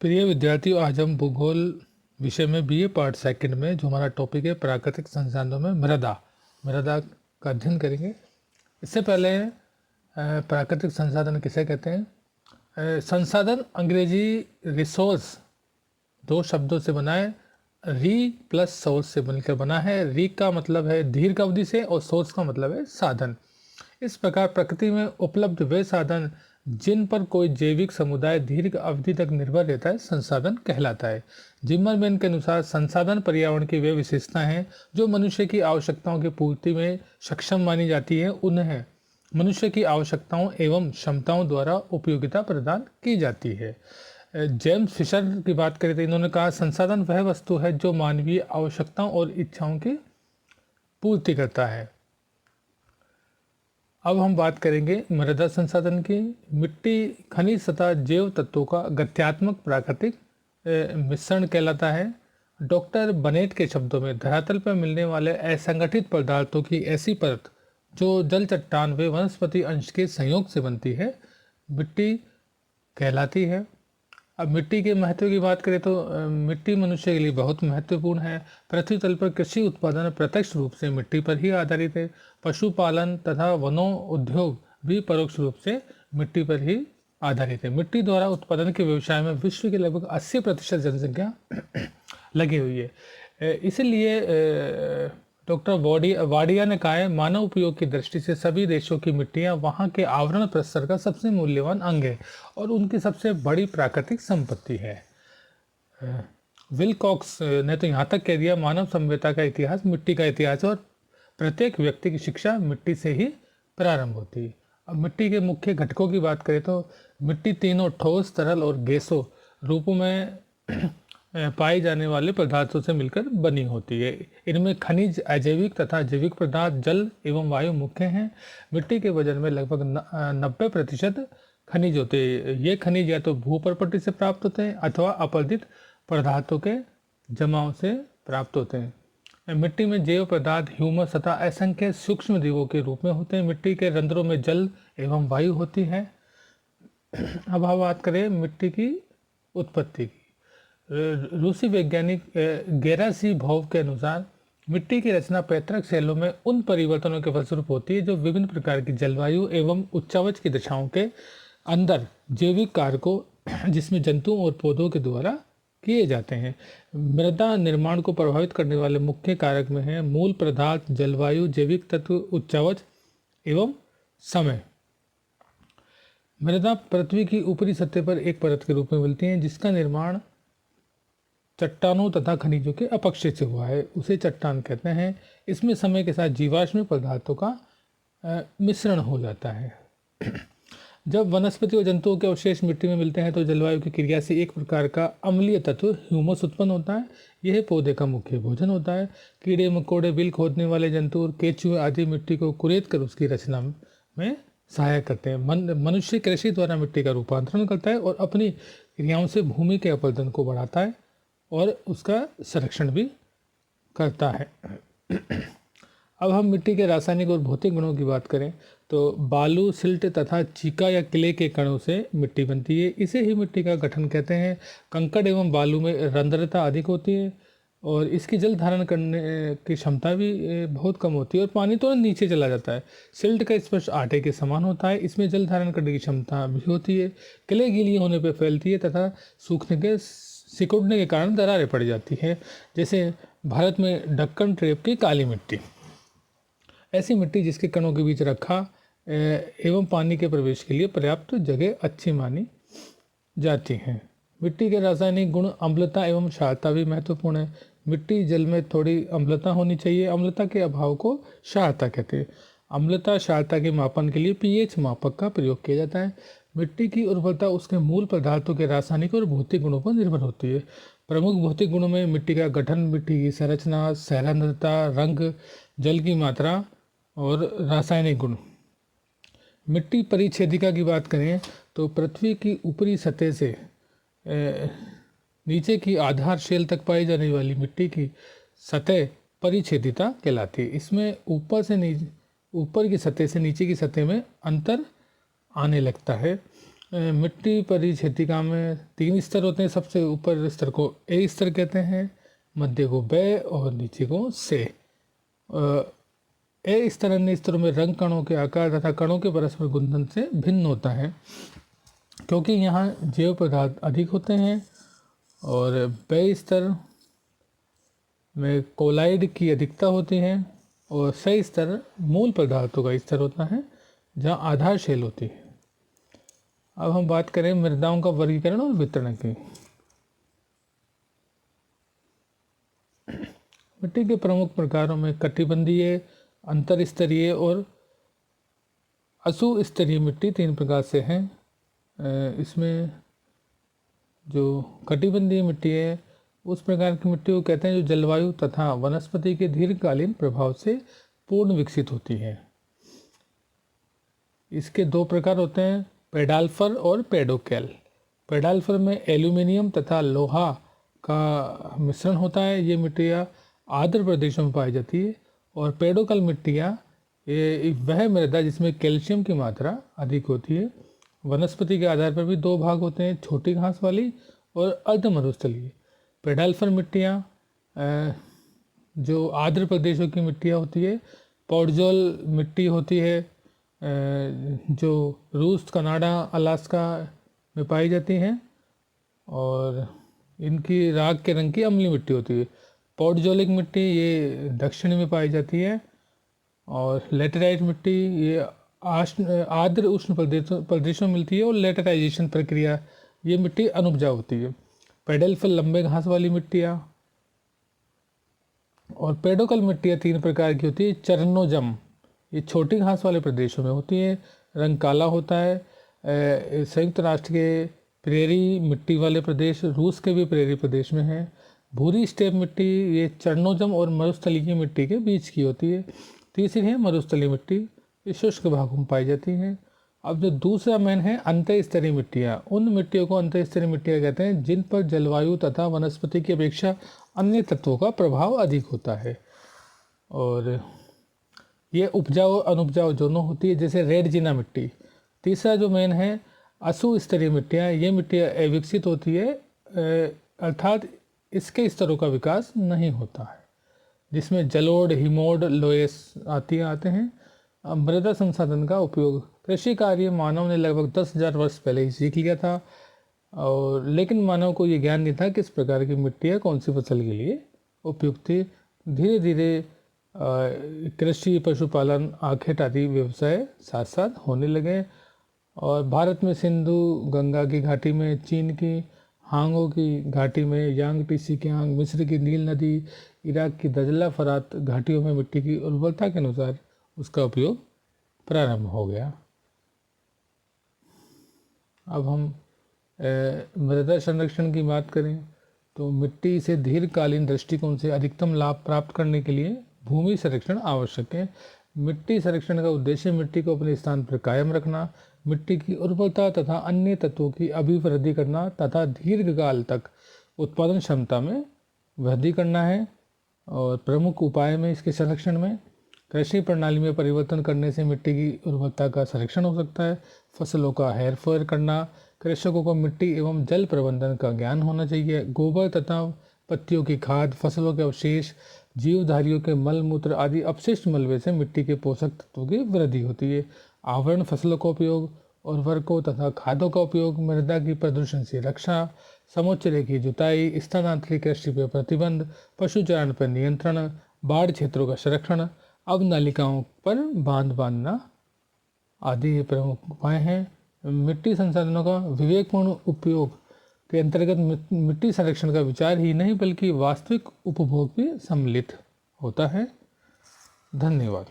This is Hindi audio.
प्रिय विद्यार्थियों, आज हम भूगोल विषय में बीए पार्ट सेकंड में जो हमारा टॉपिक है प्राकृतिक संसाधनों में मृदा का अध्ययन करेंगे। इससे पहले प्राकृतिक संसाधन किसे कहते हैं? संसाधन अंग्रेजी रिसोर्स दो शब्दों से बना है। री प्लस सोर्स से बनकर बना है। री का मतलब है दीर्घ अवधि से और सोर्स का मतलब है साधन। इस प्रकार प्रकृति में उपलब्ध वे साधन जिन पर कोई जैविक समुदाय दीर्घ अवधि तक निर्भर रहता है संसाधन कहलाता है। जिमरमैन के अनुसार संसाधन पर्यावरण की वे विशेषताएं हैं जो मनुष्य की आवश्यकताओं की पूर्ति में सक्षम मानी जाती है। उन्हें मनुष्य की आवश्यकताओं एवं क्षमताओं द्वारा उपयोगिता प्रदान की जाती है। जेम्स फिशर की बात करें तो इन्होंने कहा संसाधन वह वस्तु है जो मानवीय आवश्यकताओं और इच्छाओं की पूर्ति करता है। अब हम बात करेंगे मृदा संसाधन की। मिट्टी खनिज तथा जैव तत्वों का गत्यात्मक प्राकृतिक मिश्रण कहलाता है। डॉक्टर बनेट के शब्दों में धरातल पर मिलने वाले असंगठित पदार्थों की ऐसी परत जो जल चट्टान व वनस्पति अंश के संयोग से बनती है मिट्टी कहलाती है। अब मिट्टी के महत्व की बात करें तो मिट्टी मनुष्य के लिए बहुत महत्वपूर्ण है। पृथ्वी तल पर कृषि उत्पादन प्रत्यक्ष रूप से मिट्टी पर ही आधारित है। पशुपालन तथा वनों उद्योग भी परोक्ष रूप से मिट्टी पर ही आधारित है। मिट्टी द्वारा उत्पादन के व्यवसाय में विश्व की लगभग 80% जनसंख्या लगी हुई है। इसीलिए डॉक्टर वाडिया ने कहा है मानव उपयोग की दृष्टि से सभी देशों की मिट्टियां वहां के आवरण प्रस्तर का सबसे मूल्यवान अंग है और उनकी सबसे बड़ी प्राकृतिक संपत्ति है। विलकॉक्स ने तो यहाँ तक कह दिया मानव सभ्यता का इतिहास मिट्टी का इतिहास है और प्रत्येक व्यक्ति की शिक्षा मिट्टी से ही प्रारंभ होती है। अब मिट्टी के मुख्य घटकों की बात करें तो मिट्टी तीनों ठोस, तरल और गैसों रूपों में पाए जाने वाले पदार्थों से मिलकर बनी होती है। इनमें खनिज, अजैविक तथा जैविक पदार्थ, जल एवं वायु मुख्य हैं। मिट्टी के वजन में लगभग 90% खनिज होते हैं। ये खनिज या तो भू प्रॉपर्टी से प्राप्त होते हैं अथवा अपरदित पदार्थों के जमाव से प्राप्त होते हैं। मिट्टी में जैव पदार्थ, ह्यूमस तथा असंख्य सूक्ष्म जीवों के रूप में होते हैं। मिट्टी के रंध्रों में जल एवं वायु होती है। अब हम बात करें मिट्टी की उत्पत्ति की। रूसी वैज्ञानिक गेरासीमोव के अनुसार मिट्टी की रचना पैतृक शैलों में उन परिवर्तनों के फलस्वरूप होती है जो विभिन्न प्रकार की जलवायु एवं उच्चावच की दिशाओं के अंदर जैविक कारकों जिसमें जंतुओं और पौधों के द्वारा किए जाते हैं। मृदा निर्माण को प्रभावित करने वाले मुख्य कारक में हैं मूल पदार्थ, जलवायु, जैविक तत्व, उच्चावच एवं समय। मृदा पृथ्वी की ऊपरी सतह पर एक परत के रूप में मिलती है जिसका निर्माण चट्टानों तथा खनिजों के अपक्षय से हुआ है, उसे चट्टान कहते हैं। इसमें समय के साथ जीवाश्म पदार्थों का मिश्रण हो जाता है। जब वनस्पति और जंतुओं के अवशेष मिट्टी में मिलते हैं तो जलवायु की क्रिया से एक प्रकार का अम्लीय तत्व ह्यूमस उत्पन्न होता है। यह पौधे का मुख्य भोजन होता है। कीड़े मकोड़े, बिल खोदने वाले जंतु और केंचुए आदि मिट्टी को कुरेद कर उसकी रचना में सहायक करते हैं। मनुष्य कृषि द्वारा मिट्टी का रूपांतरण करता है और अपनी क्रियाओं से भूमि के अपरदन को बढ़ाता है और उसका संरक्षण भी करता है। अब हम मिट्टी के रासायनिक और भौतिक गुणों की बात करें तो बालू, सिल्ट तथा चीका या क्ले के कणों से मिट्टी बनती है। इसे ही मिट्टी का गठन कहते हैं। कंकड़ एवं बालू में रंध्रता अधिक होती है और इसकी जल धारण करने की क्षमता भी बहुत कम होती है और पानी तो नीचे चला जाता है। सिल्ट का स्पर्श आटे के समान होता है, इसमें जल धारण करने की क्षमता भी होती है। क्ले गीली होने पर फैलती है तथा सूखने के सिकुड़ने के कारण दरारें पड़ जाती है। जैसे भारत में ढक्कन ट्रेप की काली मिट्टी। ऐसी मिट्टी जिसके कणों के बीच रखा एवं पानी के प्रवेश के लिए पर्याप्त जगह अच्छी मानी जाती है। मिट्टी के रासायनिक गुण अम्लता एवं क्षारता भी महत्वपूर्ण है। मिट्टी जल में थोड़ी अम्लता होनी चाहिए। अम्लता के अभाव को क्षारता कहते हैं। अम्लता क्षारता के मापन के लिए पीएच मापक का प्रयोग किया जाता है। मिट्टी की उर्वरता उसके मूल पदार्थों के रासायनिक और भौतिक गुणों पर निर्भर होती है। प्रमुख भौतिक गुणों में मिट्टी का गठन, मिट्टी की संरचना, सैद्धांतिकता, रंग, जल की मात्रा और रासायनिक गुण। मिट्टी परिच्छेदिका की बात करें तो पृथ्वी की ऊपरी सतह से नीचे की आधार शेल तक पाई जाने वाली मिट्टी की सतह परिच्छेदिता कहलाती है। इसमें ऊपर की सतह से नीचे की सतह में अंतर आने लगता है। मिट्टी परिक्षेत्रिका में 3 स्तर होते हैं। सबसे ऊपर स्तर को ए स्तर कहते हैं, मध्य को ब और नीचे को से। ए स्तर अन्य स्तरों में रंग, कणों के आकार तथा कणों के परस्पर गुंथन से भिन्न होता है, क्योंकि यहाँ जैव पदार्थ अधिक होते हैं। और ब स्तर में कोलाइड की अधिकता होती है और स स्तर मूल पदार्थों का स्तर होता है जहाँ आधारशिल होती है। अब हम बात करें मृदाओं का वर्गीकरण और वितरण की। मिट्टी के प्रमुख प्रकारों में कटिबंधीय, अंतर स्तरीय और असुस्तरीय मिट्टी 3 प्रकार से हैं। इसमें जो कटिबंधीय मिट्टी है उस प्रकार की मिट्टी को कहते हैं जो जलवायु तथा वनस्पति के दीर्घकालीन प्रभाव से पूर्ण विकसित होती है। इसके 2 प्रकार होते हैं, पेडाल्फर और पेडोकेल। पेडाल्फर में एल्यूमिनियम तथा लोहा का मिश्रण होता है। ये मिट्टियाँ आर्द्र प्रदेशों में पाई जाती है। और पेडोकल मिट्टियाँ ये वह मृदा जिसमें कैल्शियम की मात्रा अधिक होती है। वनस्पति के आधार पर भी 2 भाग होते हैं, छोटी घास वाली और अर्ध मरुस्थलीय। पेडाल्फर मिट्टियाँ जो आर्द्र प्रदेशों की मिट्टियाँ होती है, पॉडजोल मिट्टी होती है जो रूस, कनाडा, अलास्का में पाई जाती हैं और इनकी राख के रंग की अम्लीय मिट्टी होती है। पॉडजोलिक मिट्टी ये दक्षिण में पाई जाती है और लेटेराइट मिट्टी ये आर्द्र उष्ण प्रदेशों में मिलती है और लेटराइजेशन प्रक्रिया ये मिट्टी अनुपजाऊ होती है। पेडल्फर लंबे घास वाली मिट्टियाँ और पेडोकल मिट्टियाँ 3 प्रकार की होती है। चरनोजम ये छोटी घास वाले प्रदेशों में होती है, रंग काला होता है। संयुक्त राष्ट्र के प्रेरी मिट्टी वाले प्रदेश, रूस के भी प्रेरी प्रदेश में है। भूरी स्टेप मिट्टी ये चरनोजम और मरुस्थलीय मिट्टी के बीच की होती है। तीसरी है मरुस्थलीय मिट्टी, ये शुष्क भागों में पाई जाती हैं। अब जो दूसरा मेन है अंतःस्तरीय मिट्टियाँ, उन मिट्टियों को अंतःस्तरीय मिट्टियाँ कहते हैं जिन पर जलवायु तथा वनस्पति की अपेक्षा अन्य तत्वों का प्रभाव अधिक होता है और ये उपजाऊ और अनुपजाऊ दोनों होती है, जैसे रेड जीना मिट्टी। तीसरा जो मेन है असुस्तरीय मिट्टियाँ, ये मिट्टियाँ अविकसित होती है, अर्थात इसके स्तरों का विकास नहीं होता है, जिसमें जलोढ़, हिमोड, लोएस आते हैं। मृदा संसाधन का उपयोग, कृषि कार्य मानव ने लगभग 10,000 वर्ष पहले ही सीख लिया था और लेकिन मानव को ये ज्ञान नहीं था कि इस प्रकार की मिट्टियाँ कौन सी फसल के लिए उपयुक्त थी। धीरे धीरे कृषि, पशुपालन, आखेट आदि व्यवसाय साथ साथ होने लगे और भारत में सिंधु गंगा की घाटी में, चीन की हांगो की घाटी में, यांग टीसी कियांग, मिस्र की नील नदी, इराक की दजला फरात घाटियों में मिट्टी की उर्वरता के अनुसार उसका उपयोग प्रारंभ हो गया। अब हम मृदा संरक्षण की बात करें तो मिट्टी से दीर्घकालीन दृष्टिकोण से अधिकतम लाभ प्राप्त करने के लिए भूमि संरक्षण आवश्यक है। मिट्टी संरक्षण का उद्देश्य मिट्टी को अपने स्थान पर कायम रखना, मिट्टी की उर्वरता तथा अन्य तत्वों की अभिवृद्धि करना तथा दीर्घकाल तक उत्पादन क्षमता में वृद्धि करना है। और प्रमुख उपाय में इसके संरक्षण में कृषि प्रणाली में परिवर्तन करने से मिट्टी की उर्वरता का संरक्षण हो सकता है। फसलों का हेरफेर करना, कृषकों को मिट्टी एवं जल प्रबंधन का ज्ञान होना चाहिए। गोबर तथा पत्तियों की खाद, फसलों के अवशेष, जीवधारियों के मल मूत्र आदि अपशिष्ट मलबे से मिट्टी के पोषक तत्वों की वृद्धि होती है। आवरण फसलों का उपयोग, उर्वरकों तथा खादों का उपयोग, मृदा की प्रदूषण से रक्षा, समुच्चय की जुताई, स्थानांतरित कृषि पर प्रतिबंध, पशुचारण पर नियंत्रण, बाढ़ क्षेत्रों का संरक्षण, अवनालिकाओं पर बांध बांधना आदि प्रमुख उपाय हैं। मिट्टी संसाधनों का विवेकपूर्ण उपयोग के अंतर्गत मिट्टी संरक्षण का विचार ही नहीं बल्कि वास्तविक उपभोग भी सम्मिलित होता है। धन्यवाद।